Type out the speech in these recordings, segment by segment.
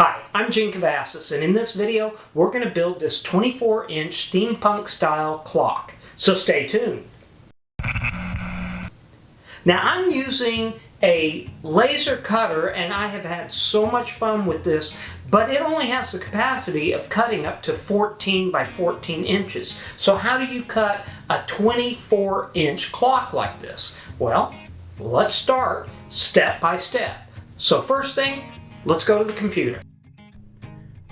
Hi, I'm Gene Cavassis, and in this video we're going to build this 24-inch steampunk style clock. So stay tuned. Now I'm using a laser cutter and I have had so much fun with this, but it only has the capacity of cutting up to 14 by 14 inches. So how do you cut a 24-inch clock like this? Well, let's start step by step. So first thing, let's go to the computer.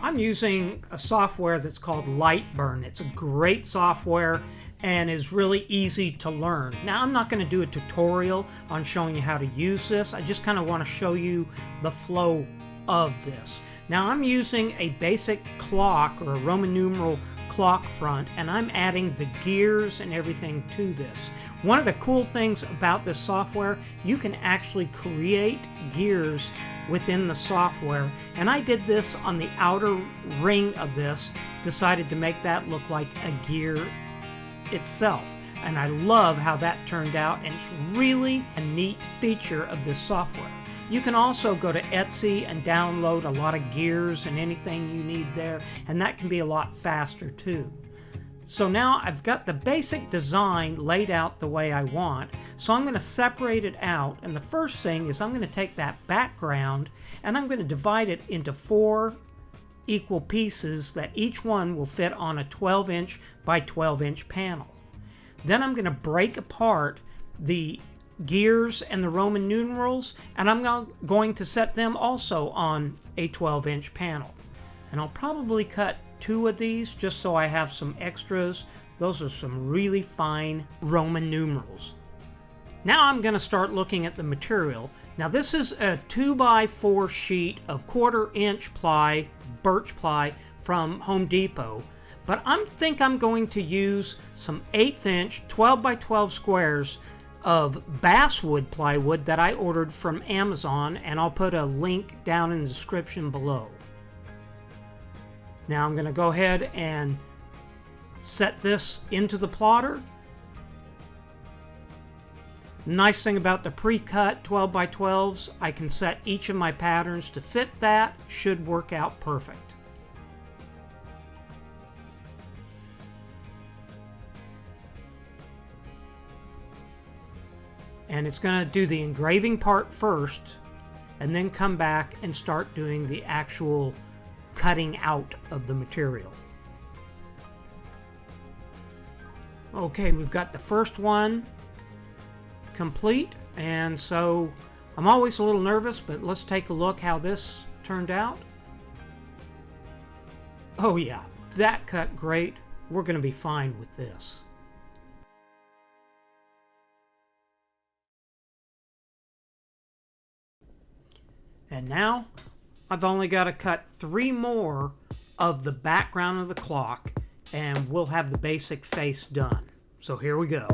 I'm using a software that's called Lightburn. It's a great software and is really easy to learn. Now I'm not going to do a tutorial on showing you how to use this. I just kind of want to show you the flow of this. Now I'm using a basic clock or a Roman numeral clock front, and I'm adding the gears and everything to this. One of the cool things about this software, you can actually create gears within the software, and I did this on the outer ring of this, decided to make that look like a gear itself, and I love how that turned out, and it's really a neat feature of this software. You can also go to Etsy and download a lot of gears and anything you need there, and that can be a lot faster too. So now I've got the basic design laid out the way I want, so I'm going to separate it out, and the first thing is I'm going to take that background and I'm going to divide it into 4 equal pieces that each one will fit on a 12-inch by 12-inch panel. Then I'm going to break apart the gears and the Roman numerals, and I'm going to set them also on a 12-inch panel. And I'll probably cut 2 of these just so I have some extras. Those are some really fine Roman numerals. Now I'm going to start looking at the material. Now this is a 2x4 sheet of 1/4-inch ply, birch ply from Home Depot, but I think I'm going to use some 1/8-inch 12x12 squares of basswood plywood that I ordered from Amazon, and I'll put a link down in the description below. Now I'm going to go ahead and set this into the plotter. Nice thing about the pre-cut 12x12s, I can set each of my patterns to fit that. Should work out perfect. And it's going to do the engraving part first, and then come back and start doing the actual cutting out of the material. Okay, we've got the first one complete, and so I'm always a little nervous, but let's take a look how this turned out. Oh yeah, that cut great. We're going to be fine with this. And now I've only got to cut 3 more of the background of the clock, and we'll have the basic face done. So here we go.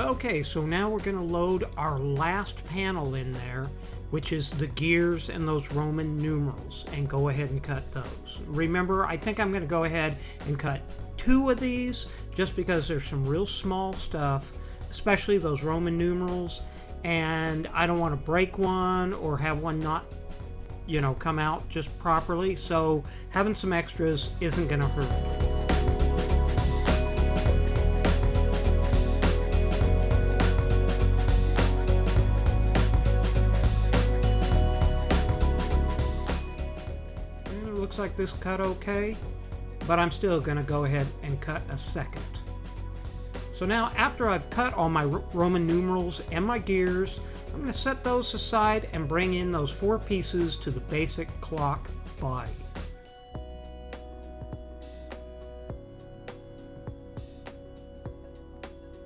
Okay, so now we're going to load our last panel in there, which is the gears and those Roman numerals, and go ahead and cut those. Remember, I think I'm going to go ahead and cut 2 of these just because there's some real small stuff, especially those Roman numerals, and I don't want to break one or have one not, come out just properly, so having some extras isn't going to hurt. It looks like this cut okay, but I'm still going to go ahead and cut a second. So now, after I've cut all my Roman numerals and my gears, I'm going to set those aside and bring in those 4 pieces to the basic clock body.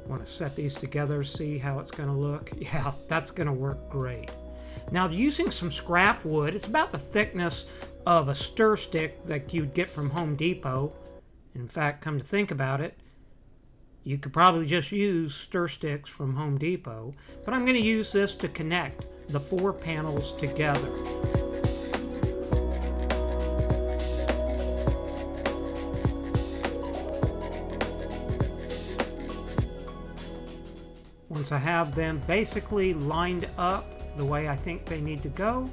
Want to set these together, see how it's going to look. Yeah, that's going to work great. Now, using some scrap wood, it's about the thickness of a stir stick that you'd get from Home Depot. In fact, come to think about it, you could probably just use stir sticks from Home Depot, but I'm going to use this to connect the 4 panels together. Once I have them basically lined up the way I think they need to go,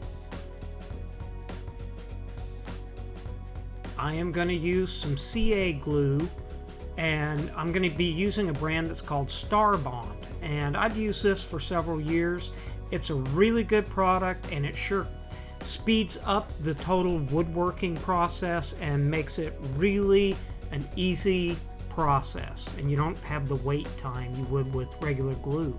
I am going to use some CA glue, and I'm going to be using a brand that's called Star Bond, and I've used this for several years. It's a really good product, and it sure speeds up the total woodworking process and makes it really an easy process, and you don't have the wait time you would with regular glue.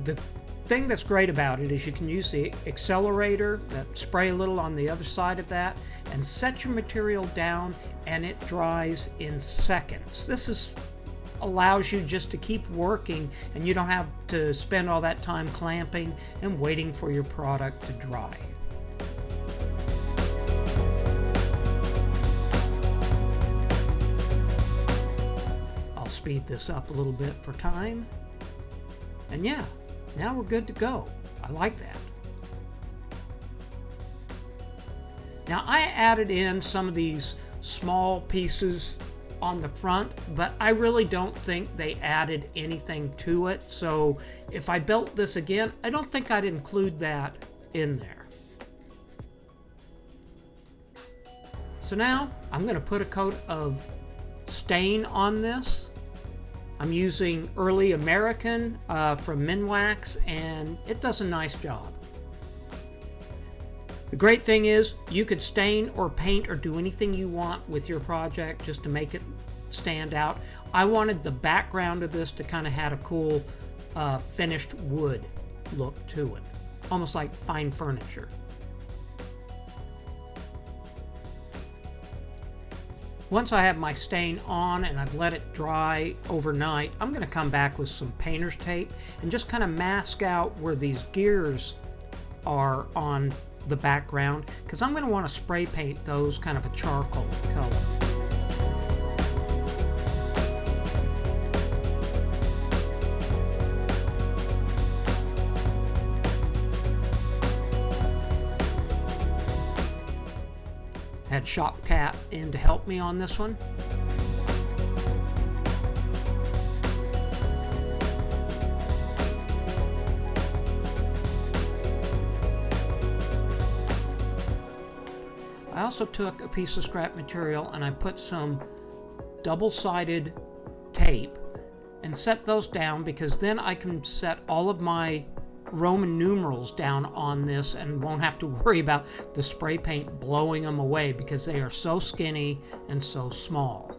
The thing that's great about it is you can use the accelerator, spray a little on the other side of that, and set your material down, and it dries in seconds. This allows you just to keep working, and you don't have to spend all that time clamping and waiting for your product to dry. I'll speed this up a little bit for time, and yeah, now we're good to go. I like that. Now, I added in some of these small pieces on the front, but I really don't think they added anything to it. So if I built this again, I don't think I'd include that in there. So now I'm going to put a coat of stain on this. I'm using Early American from Minwax, and it does a nice job. The great thing is you could stain or paint or do anything you want with your project just to make it stand out. I wanted the background of this to kind of have a cool finished wood look to it, almost like fine furniture. Once I have my stain on and I've let it dry overnight, I'm going to come back with some painter's tape and just kind of mask out where these gears are on the background, because I'm going to want to spray paint those kind of a charcoal color. Had Shop Cat in to help me on this one. I also took a piece of scrap material and I put some double-sided tape and set those down, because then I can set all of my Roman numerals down on this and won't have to worry about the spray paint blowing them away, because they are so skinny and so small.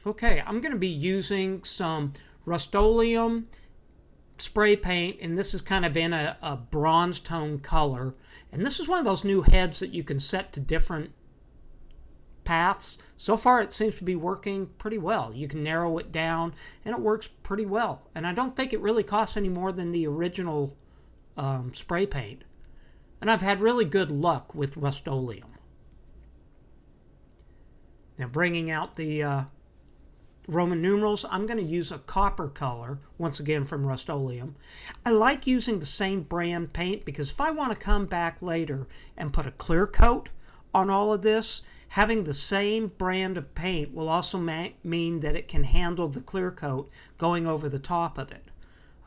Okay, I'm going to be using some Rust-Oleum spray paint, and this is kind of in a bronze tone color. And this is one of those new heads that you can set to different paths. So far it seems to be working pretty well. You can narrow it down and it works pretty well. And I don't think it really costs any more than the original spray paint. And I've had really good luck with Rust-Oleum. Now, bringing out the Roman numerals, I'm going to use a copper color, once again from Rust-Oleum. I like using the same brand paint, because if I want to come back later and put a clear coat on all of this, having the same brand of paint will also mean that it can handle the clear coat going over the top of it.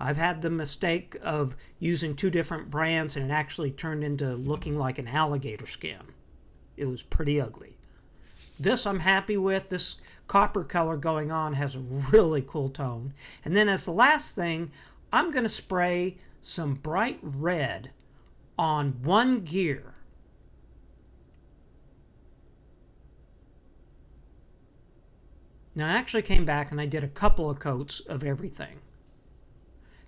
I've had the mistake of using two different brands and it actually turned into looking like an alligator skin. It was pretty ugly. This I'm happy with. This copper color going on has a really cool tone. And then as the last thing, I'm going to spray some bright red on one gear. Now I actually came back and I did a couple of coats of everything.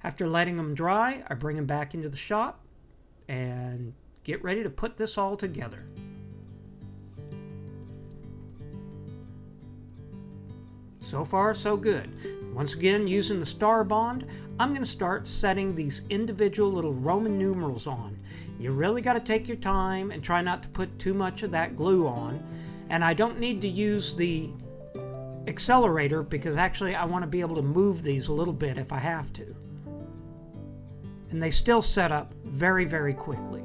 After letting them dry, I bring them back into the shop and get ready to put this all together. So far, so good. Once again, using the star bond, I'm going to start setting these individual little Roman numerals on. You really got to take your time and try not to put too much of that glue on. And I don't need to use the accelerator because actually I want to be able to move these a little bit if I have to. And they still set up very, very quickly.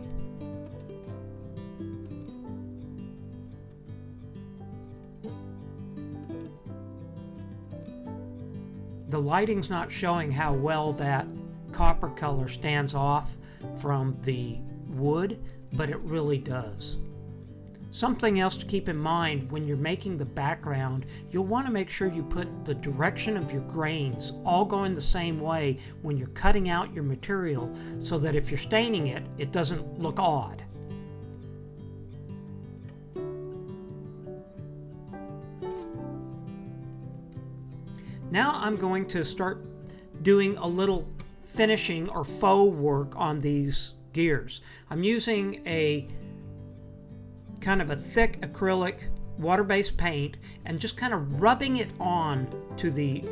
The lighting's not showing how well that copper color stands off from the wood, but it really does. Something else to keep in mind when you're making the background, you'll want to make sure you put the direction of your grains all going the same way when you're cutting out your material so that if you're staining it, it doesn't look odd. Now I'm going to start doing a little finishing or faux work on these gears. I'm using a kind of a thick acrylic water-based paint and just kind of rubbing it on to the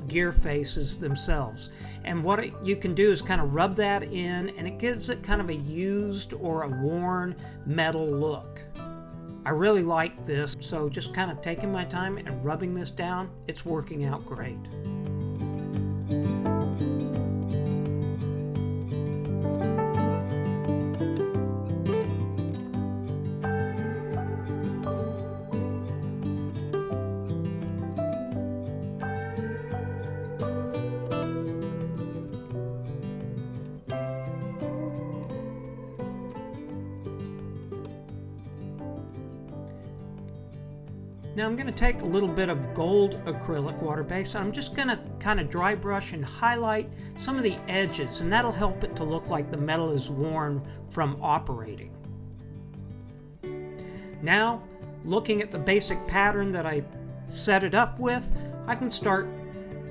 gear faces themselves. And what you can do is kind of rub that in and it gives it kind of a used or a worn metal look. I really like this, so just kind of taking my time and rubbing this down, it's working out great. Now I'm going to take a little bit of gold acrylic water base and I'm just going to kind of dry brush and highlight some of the edges, and that'll help it to look like the metal is worn from operating. Now, looking at the basic pattern that I set it up with, I can start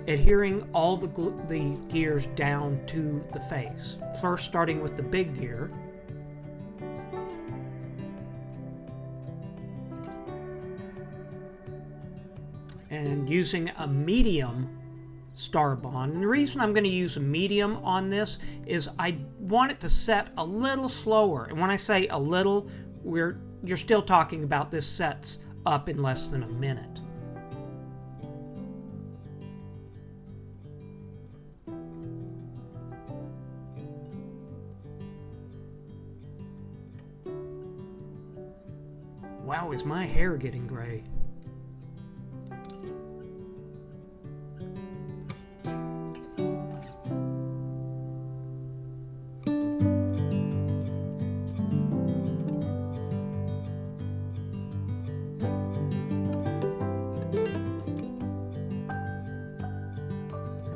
adhering all the gears down to the face. First starting with the big gear. And using a medium star bond. And the reason I'm going to use a medium on this is I want it to set a little slower. And when I say a little, you're still talking about this sets up in less than a minute. Wow, is my hair getting gray?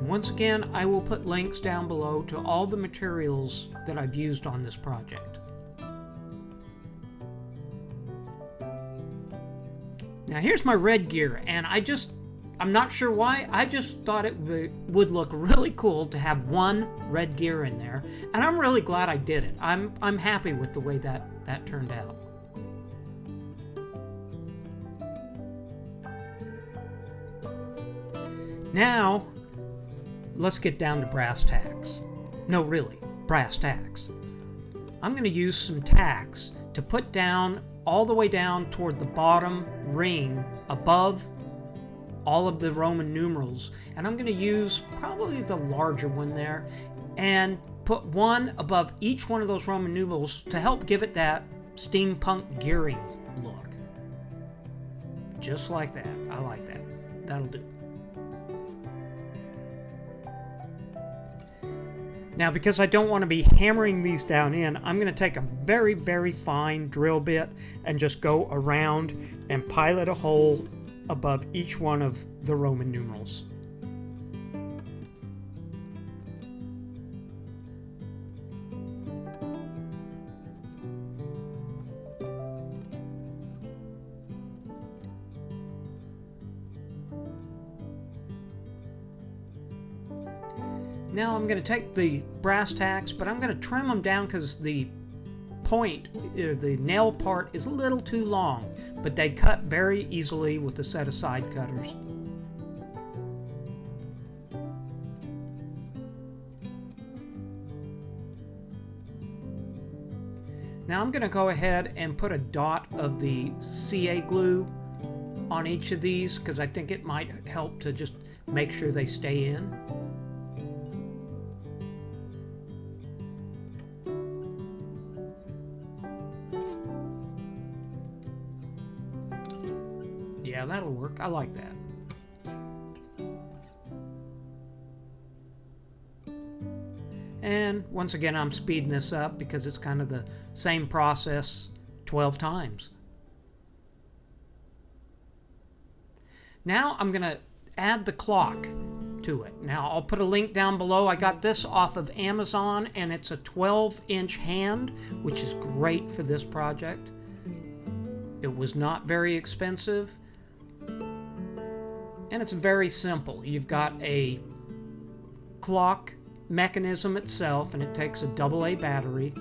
Once again, I will put links down below to all the materials that I've used on this project. Now here's my red gear, and I'm not sure why, I just thought it would look really cool to have one red gear in there, and I'm really glad I did it. I'm happy with the way that turned out. Now, let's get down to brass tacks. No, really, brass tacks. I'm going to use some tacks to put down all the way down toward the bottom ring above all of the Roman numerals. And I'm going to use probably the larger one there and put one above each one of those Roman numerals to help give it that steampunk gearing look. Just like that. I like that. That'll do. Now, because I don't want to be hammering these down in, I'm going to take a very, very fine drill bit and just go around and pilot a hole above each one of the Roman numerals. Now I'm going to take the brass tacks, but I'm going to trim them down because the point, the nail part, is a little too long, but they cut very easily with a set of side cutters. Now I'm going to go ahead and put a dot of the CA glue on each of these because I think it might help to just make sure they stay in. Yeah, that'll work. I like that. And once again, I'm speeding this up because it's kind of the same process 12 times. Now I'm going to add the clock to it. Now I'll put a link down below. I got this off of Amazon and it's a 12-inch hand, which is great for this project. It was not very expensive. And it's very simple. You've got a clock mechanism itself, and it takes a AA battery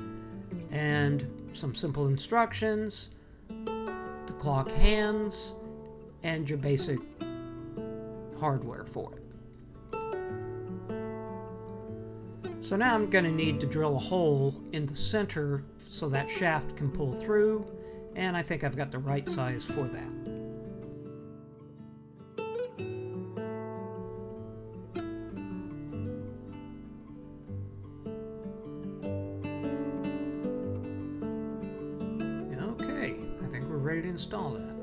and some simple instructions, the clock hands, and your basic hardware for it. So now I'm going to need to drill a hole in the center so that shaft can pull through, and I think I've got the right size for that. Ready to install that.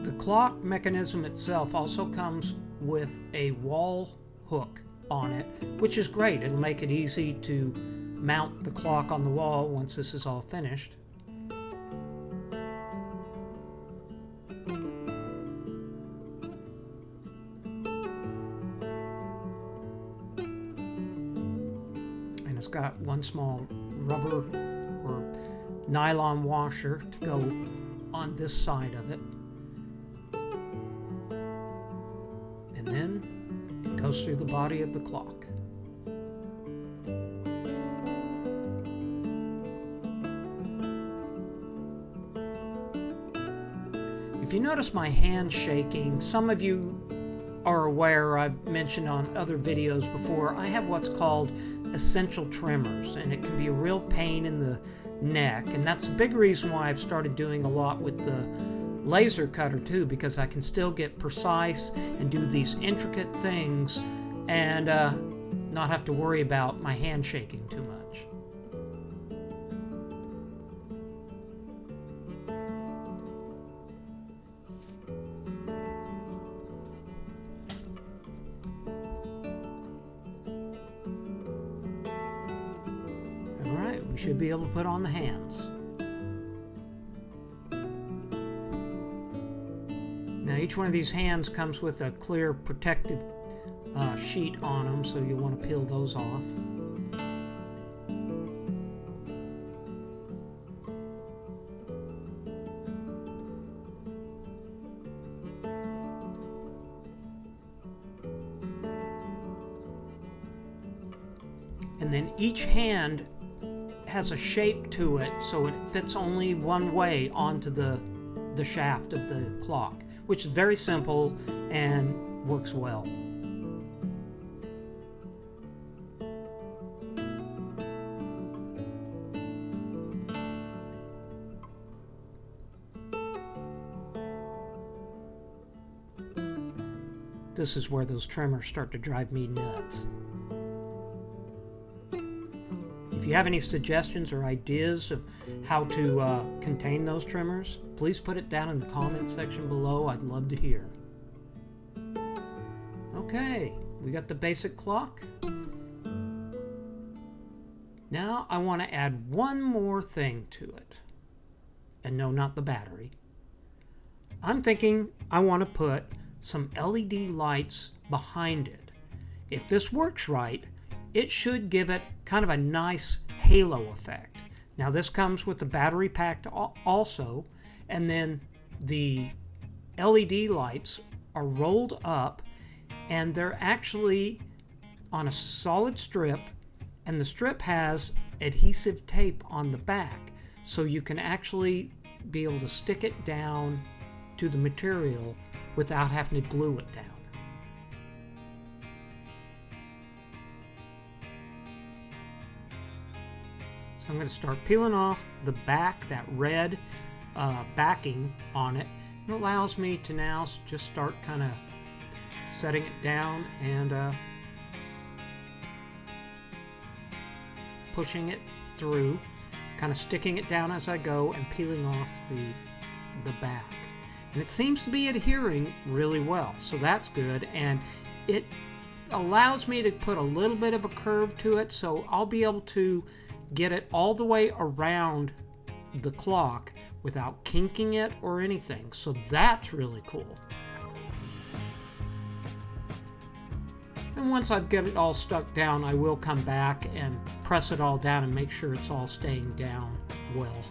The clock mechanism itself also comes with a wall hook on it, which is great. It'll make it easy to mount the clock on the wall once this is all finished. It's got one small rubber or nylon washer to go on this side of it. And then it goes through the body of the clock. If you notice my hand shaking, some of you are aware, I've mentioned on other videos before, I have what's called essential tremors, and it can be a real pain in the neck, and that's a big reason why I've started doing a lot with the laser cutter too, because I can still get precise and do these intricate things and not have to worry about my hand shaking too much. We should be able to put on the hands. Now each one of these hands comes with a clear protective sheet on them, so you'll want to peel those off. And then each hand has a shape to it, so it fits only one way onto the shaft of the clock, which is very simple and works well. This is where those tremors start to drive me nuts. If If you have any suggestions or ideas of how to contain those trimmers, please put it down in the comment section below. I'd love to hear. Okay, we got the basic clock. Now I want to add one more thing to it. And no, not the battery. I'm thinking I want to put some LED lights behind it. If this works right, it should give it kind of a nice halo effect. Now this comes with the battery pack also, and then the LED lights are rolled up and they're actually on a solid strip, and the strip has adhesive tape on the back, so you can actually be able to stick it down to the material without having to glue it down. So I'm going to start peeling off the back, that red backing on it. It allows me to now just start kind of setting it down and pushing it through, kind of sticking it down as I go and peeling off the back. And it seems to be adhering really well, so that's good. And it allows me to put a little bit of a curve to it, so I'll be able to get it all the way around the clock without kinking it or anything. So that's really cool. And once I've got it all stuck down, I will come back and press it all down and make sure it's all staying down well.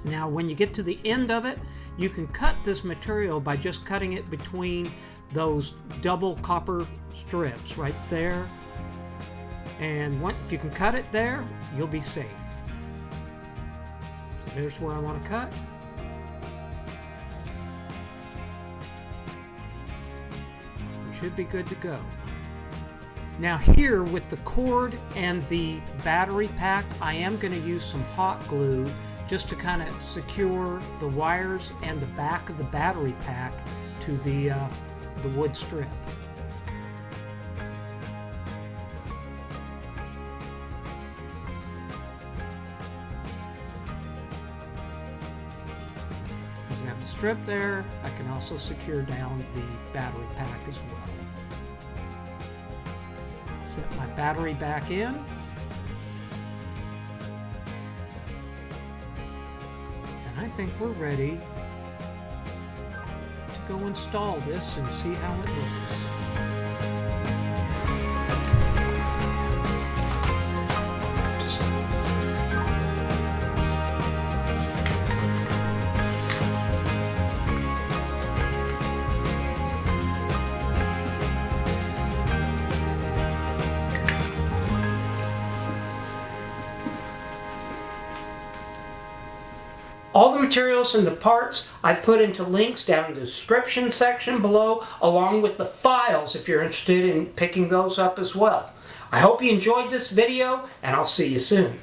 Now when you get to the end of it, you can cut this material by just cutting it between those double copper strips right there. And if you can cut it there, you'll be safe. So there's where I want to cut. We should be good to go. Now here with the cord and the battery pack, I am going to use some hot glue just to kind of secure the wires and the back of the battery pack to the wood strip. As I have the strip there, I can also secure down the battery pack as well. Set my battery back in. And I think we're ready to go install this and see how it looks. All the materials and the parts I put into links down in the description section below, along with the files if you're interested in picking those up as well. I hope you enjoyed this video, and I'll see you soon.